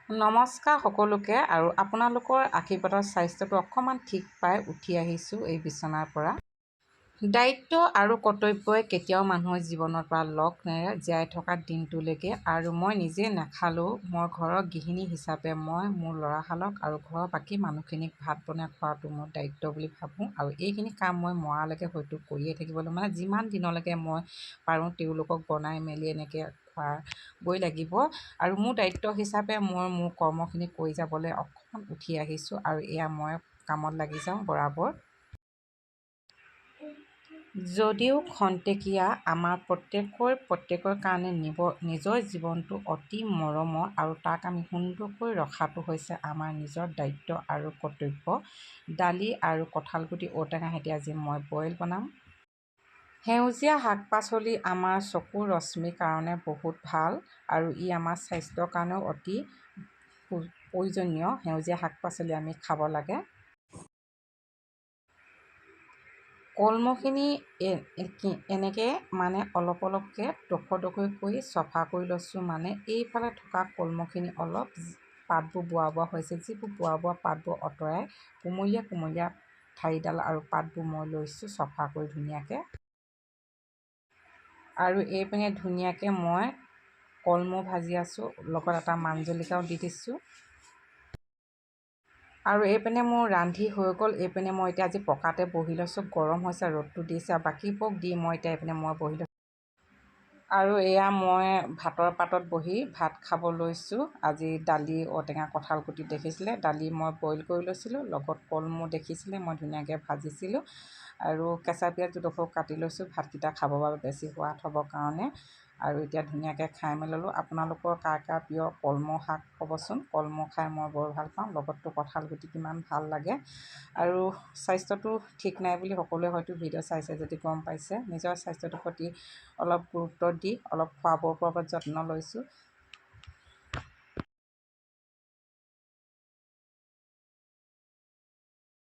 নমস্কাৰ সকলোকে আৰু আপোনালোকৰ আশীৰ্বাদত স্বাস্থ্যটো অকণমান ঠিক পাই উঠি আহিছোঁ এই বিচনাৰ পৰা। দায়িত্ব আৰু কৰ্তব্যই কেতিয়াও মানুহৰ জীৱনৰ পৰা লগ নেৰে জীয়াই থকা দিনটোলৈকে। আৰু মই নিজে নাখালেও মই ঘৰৰ গৃহিণী হিচাপে মই মোৰ ল'ৰাহালক আৰু ঘৰৰ বাকী মানুহখিনিক ভাত বনাই খোৱাটো মোৰ দায়িত্ব বুলি ভাবোঁ। আৰু এইখিনি কাম মই মৰালৈকে হয়তো কৰিয়ে থাকিবলৈ মানে যিমান দিনলৈকে মই পাৰোঁ তেওঁলোকক বনাই মেলি এনেকৈ খুৱাবই লাগিব। আৰু মোৰ দায়িত্ব হিচাপে মই মোৰ কৰ্মখিনি কৰি যাবলৈ অকণমান উঠি আহিছোঁ। আৰু এয়া মই কামত লাগি যাওঁ বৰাবৰ। যদিও খন্তেকীয়া, আমাৰ প্ৰত্যেকৰ কাৰণে নিজৰ জীৱনটো অতি মৰমৰ আৰু তাক আমি সুন্দৰকৈ ৰখাটো হৈছে আমাৰ নিজৰ দায়িত্ব আৰু কৰ্তব্য। দালি আৰু কঁঠালগুটি ঔটেঙা সৈতে আজি মই বইল বনাম। সেউজীয়া শাক-পাচলি আমাৰ চকুৰ ৰশ্মিৰ কাৰণে বহুত ভাল আৰু ই আমাৰ স্বাস্থ্যৰ কাৰণেও অতি প্ৰয়োজনীয়। সেউজীয়া শাক-পাচলি আমি খাব লাগে। কলমৌখিনি এনেকৈ মানে অলপকৈ ডোখৰ চফা কৰি লৈছোঁ। মানে এইফালে থকা কলমৌখিনি অলপ পাতবোৰ বুঢ়া হৈছে, যিবোৰ বুঢ়া পাতবোৰ আঁতৰাই কুমলীয়া ঠাৰিডাল আৰু পাতবোৰ মই লৈছোঁ চফা কৰি ধুনীয়াকৈ। আৰু এইপিনে ধুনীয়াকৈ মই কলমৌ ভাজি আছোঁ, লগত এটা মানজলকীয়াও দি দিছোঁ। আৰু এইপিনে মোৰ ৰান্ধি হৈ গ'ল। এইপিনে মই এতিয়া আজি পকাতে বহি লৈছোঁ, গৰম হৈছে, ৰ'দটো দিছে। আৰু বাকীবোৰক দি মই এতিয়া এইপিনে মই বহি লৈছোঁ। আৰু এয়া মই ভাতৰ পাতত বহি ভাত খাব লৈছোঁ। আজি দালি ঔটেঙা কঁঠালগুটি দেখিছিলে, দালি মই বইল কৰি লৈছিলোঁ, লগত কলমৌ দেখিছিলে মই ধুনীয়াকৈ ভাজিছিলোঁ। আৰু কেঁচা পিঁয়াজ দুডোখৰ কাটি লৈছোঁ ভাতকেইটা খাবৰ বাবে বেছি সোৱাদ হ'বৰ কাৰণে। আৰু এতিয়া ধুনীয়াকৈ খাই মেলি ল'লোঁ। আপোনালোকৰ কাৰ কাৰ প্ৰিয় কলমৌ শাক ক'বচোন। কলমৌ খাই মই বৰ ভাল পাওঁ, লগততো কঁঠালগুটি কিমান ভাল লাগে। আৰু স্বাস্থ্যটো ঠিক নাই বুলি সকলোৱে হয়তো ভিডিঅ' চাইছে যদি গম পাইছে। নিজৰ স্বাস্থ্যটোৰ প্ৰতি অলপ গুৰুত্ব দি অলপ খোৱা বোৱাৰ ওপৰত যত্ন লৈছোঁ।